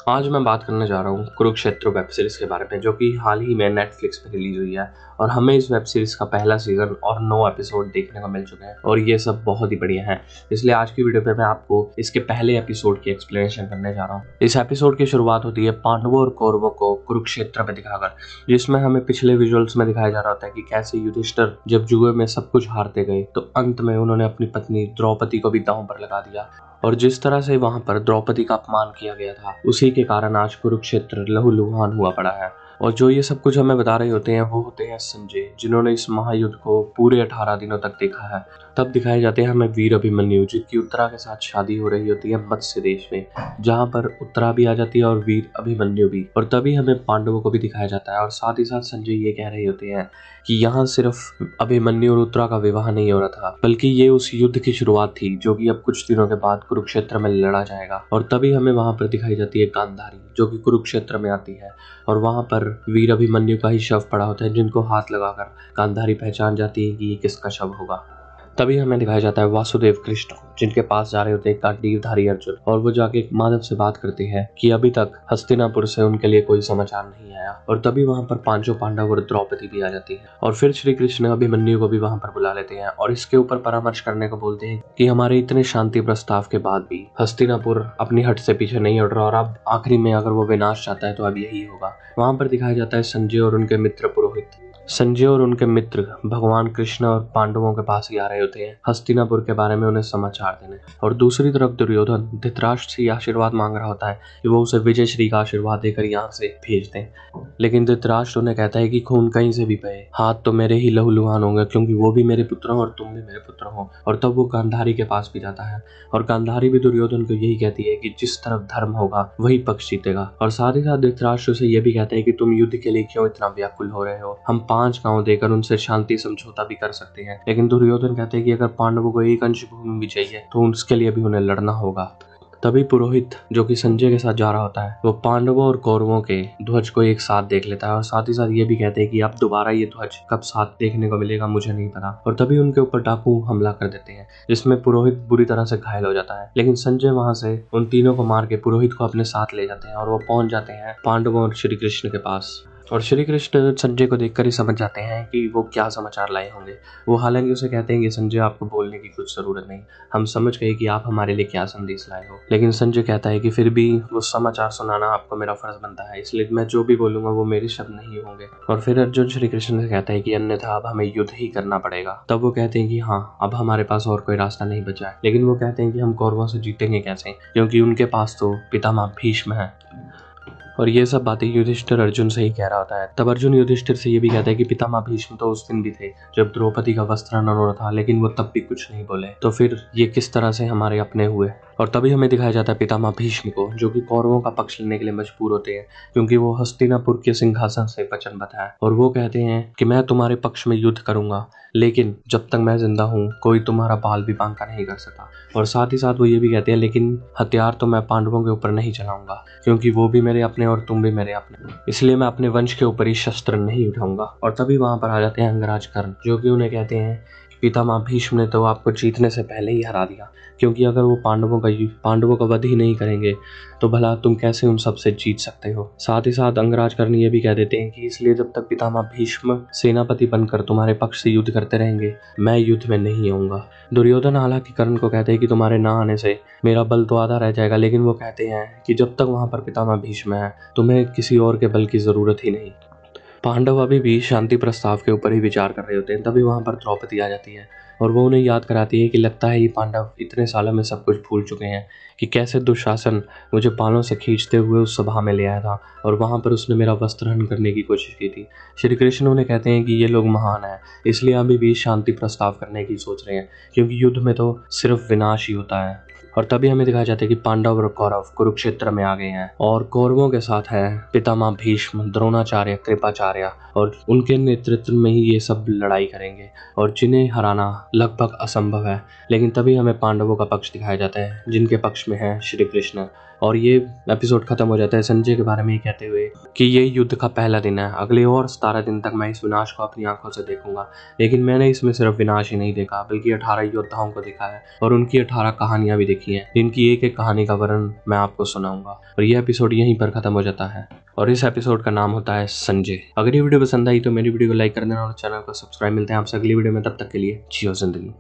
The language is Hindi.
आज मैं बात करने जा रहा हूँ कुरुक्षेत्र वेब सीरीज के बारे में, जो कि हाल ही में नेटफ्लिक्स पे रिलीज हुई है। और हमें इस वेब सीरीज का पहला सीजन और 9 एपिसोड देखने को मिल चुके हैं और ये सब बहुत ही बढ़िया है। इसलिए आज की वीडियो पे मैं आपको इसके पहले एपिसोड की एक्सप्लेनेशन करने जा रहा हूँ। इस एपिसोड की शुरुआत होती है पांडवों और कौरवों को कुरुक्षेत्र में दिखाकर, जिसमें हमें पिछले विजुअल्स में दिखाया जा रहा होता है कि कैसे युधिष्ठिर जब जुए में सब कुछ हारते गए तो अंत में उन्होंने अपनी पत्नी द्रौपदी को भी दांव पर लगा दिया। और जिस तरह से वहां पर द्रौपदी का अपमान किया गया था, उसी के कारण आज कुरुक्षेत्र लहूलुहान हुआ पड़ा है। और जो ये सब कुछ हमें बता रहे होते हैं वो होते हैं संजय, जिन्होंने इस महायुद्ध को पूरे 18 दिनों तक देखा है। तब दिखाए जाते हैं हमें वीर अभिमन्यु, जिनकी उत्तरा के साथ शादी हो रही होती है मत्स्य देश में, जहाँ पर उत्तरा भी आ जाती है और वीर अभिमन्यु भी। और तभी हमें पांडवों को भी दिखाया जाता है। और साथ ही साथ संजय ये कह रहे होते हैं कि यहाँ सिर्फ अभिमन्यु और उत्तरा का विवाह नहीं हो रहा था, बल्कि ये उस युद्ध की शुरुआत थी जो कि अब कुछ दिनों के बाद कुरुक्षेत्र में लड़ा जाएगा। और तभी हमें वहां पर दिखाई जाती है गांधारी, जो कि कुरुक्षेत्र में आती है। और वहां पर वीर अभिमन्यु का ही शव पड़ा होता है, जिनको हाथ लगाकर गांधारी पहचान जाती है कि ये किसका शव होगा। तभी हमें दिखाया जाता है वासुदेव कृष्ण को, जिनके पास जा रहे होते हैं गांडीवधारी अर्जुन। और वो जाके माधव से बात करते हैं कि अभी तक हस्तिनापुर से उनके लिए कोई समाचार नहीं आया। और तभी वहां पर पांचों पांडव और द्रौपदी भी आ जाती है। और फिर श्री कृष्ण अभिमन्यु को भी वहां पर बुला लेते हैं और इसके ऊपर परामर्श करने को बोलते हैं कि हमारे इतने शांति प्रस्ताव के बाद भी हस्तिनापुर अपनी हट से पीछे नहीं हट रहा, और अब आखिरी में अगर वो विनाश चाहता है तो अब यही होगा। वहां पर दिखाया जाता है संजय और उनके मित्र पुरोहित। संजय और उनके मित्र भगवान कृष्ण और पांडवों के पास ही आ रहे होते हैं हस्तिनापुर के बारे में उन्हें समाचार देने। और दूसरी तरफ दुर्योधन धृतराष्ट्र से आशीर्वाद मांग रहा होता है कि वो उसे विजय श्री का आशीर्वाद देकर यहाँ से भेज दें। लेकिन धृतराष्ट्र उन्हें कहता है कि खून कहीं से भी बहे, हाथ तो मेरे ही लहूलुहान होंगे, क्योंकि वो भी मेरे पुत्र हो और तुम भी मेरे पुत्र हो। और तब वो गांधारी के पास भी जाता है और गांधारी भी दुर्योधन को यही कहती है कि जिस तरफ धर्म होगा वही पक्ष जीतेगा। और साथ ही साथ धृतराष्ट्र से यह भी कहते हैं कि तुम युद्ध के लिए क्यों इतना व्याकुल हो रहे हो, हम 5 गांव देकर उनसे शांति समझौता भी कर सकते हैं। लेकिन दुर्योधन कहते हैं कि अगर पांडवों को एक अंश भूमि भी चाहिए तो उसके लिए भी उन्हें लड़ना होगा। तभी पुरोहित, जो कि संजय के साथ जा रहा होता है, वो पांडवों और कौरवों के ध्वज को एक साथ देख लेता है। और साथ ही साथ ये भी कहते हैं कि अब दोबारा ये ध्वज कब साथ देखने को मिलेगा मुझे नहीं पता। और तभी उनके ऊपर डाकू हमला कर देते हैं, जिसमें पुरोहित बुरी तरह से घायल हो जाता है। लेकिन संजय वहां से उन तीनों को मार के पुरोहित को अपने साथ ले जाते हैं और वो पहुंच जाते हैं पांडवों और श्री कृष्ण के पास। और श्री कृष्ण संजय को देखकर ही समझ जाते हैं कि वो क्या समाचार लाए होंगे। वो हालांकि उसे कहते हैं कि संजय आपको बोलने की कुछ जरूरत नहीं, हम समझ गए कि आप हमारे लिए क्या संदेश लाए हो। लेकिन संजय कहता है कि फिर भी वो समाचार सुनाना आपको मेरा फर्ज बनता है, इसलिए मैं जो भी बोलूंगा वो मेरे शब्द नहीं होंगे। और फिर अर्जुन श्री कृष्ण से कहता है कि अन्यथा अब हमें युद्ध ही करना पड़ेगा। तब वो कहते हैं कि हाँ, अब हमारे पास और कोई रास्ता नहीं बचा है। लेकिन वो कहते हैं कि हम कौरवों से जीतेंगे कैसे, क्योंकि उनके पास तो पितामह भीष्म है। और ये सब बातें युधिष्ठिर अर्जुन से ही कह रहा होता है। तब अर्जुन युधिष्ठिर से ये भी कहता है कि पितामह भीष्म तो उस दिन भी थे जब द्रौपदी का वस्त्र हनन हो रहा था, लेकिन वो तब भी कुछ नहीं बोले, तो फिर ये किस तरह से हमारे अपने हुए। और तभी हमें दिखाया जाता है पितामह भीष्म को, जो कि कौरवों का पक्ष लेने के लिए मजबूर होते हैं, क्योंकि वो हस्तिनापुर के सिंहासन से वचनबद्ध है। और वो कहते हैं कि मैं तुम्हारे पक्ष में युद्ध करूंगा, लेकिन जब तक मैं जिंदा हूँ कोई तुम्हारा बाल भी बांका नहीं कर सकता। और साथ ही साथ वो ये भी कहते हैं लेकिन हथियार तो मैं पांडवों के ऊपर नहीं चलाऊंगा, क्योंकि वो भी मेरे अपने और तुम भी मेरे अपने, इसलिए मैं अपने वंश के ऊपर ही शस्त्र नहीं उठाऊंगा। और तभी वहां पर आ जाते हैं अंगराज कर्ण, जो कि उन्हें कहते हैं पितामह भीष्म ने तो आपको जीतने से पहले ही हरा दिया, क्योंकि अगर वो पांडवों का वध ही नहीं करेंगे तो भला तुम कैसे उन सब से जीत सकते हो। साथ ही साथ अंगराज कर्ण ये भी कह देते हैं कि इसलिए जब तक पितामह भीष्म सेनापति बनकर तुम्हारे पक्ष से युद्ध करते रहेंगे, मैं युद्ध में नहीं आऊंगा। दुर्योधन हालांकि कर्ण को कहते हैं कि तुम्हारे ना आने से मेरा बल तो आधा रह जाएगा, लेकिन वो कहते हैं कि जब तक वहां पर पितामह भीष्म है तुम्हें किसी और के बल की जरूरत ही नहीं। पांडव अभी भी शांति प्रस्ताव के ऊपर ही विचार कर रहे होते हैं। तभी वहां पर द्रौपदी आ जाती है और वो उन्हें याद कराती है कि लगता है ये पांडव इतने सालों में सब कुछ भूल चुके हैं कि कैसे दुशासन मुझे पालों से खींचते हुए उस सभा में ले आया था और वहां पर उसने मेरा वस्त्र हनन करने की कोशिश की थी। श्री कृष्ण उन्हें कहते हैं कि ये लोग महान हैं, इसलिए अभी भी शांति प्रस्ताव करने की सोच रहे हैं, क्योंकि युद्ध में तो सिर्फ विनाश ही होता है। और तभी हमें दिखाया जाता है कि पांडव और कौरव कुरुक्षेत्र में आ गए हैं और कौरवों के साथ है पितामह भीष्म, द्रोणाचार्य, कृपाचार्य, और उनके नेतृत्व में ही ये सब लड़ाई करेंगे और जिन्हें हराना लगभग असंभव है। लेकिन तभी हमें पांडवों का पक्ष दिखाया जाता है, जिनके पक्ष में है श्री कृष्ण। और ये एपिसोड खत्म हो जाता है संजय के बारे में ये कहते हुए कि ये युद्ध का पहला दिन है, अगले और 17 दिन तक मैं इस विनाश को अपनी आंखों से देखूंगा। लेकिन मैंने इसमें सिर्फ विनाश ही नहीं देखा बल्कि 18 योद्धाओं को देखा है और उनकी 18 कहानियां भी देखी हैं, जिनकी एक एक कहानी का वर्णन मैं आपको सुनाऊंगा। और ये एपिसोड यहीं पर खत्म हो जाता है और इस एपिसोड का नाम होता है संजय। अगर ये वीडियो पसंद आई तो मेरी वीडियो को लाइक कर देना और चैनल को सब्सक्राइब। मिलते हैं आपसे अगली वीडियो में, तब तक के लिए जियो जिंदगी।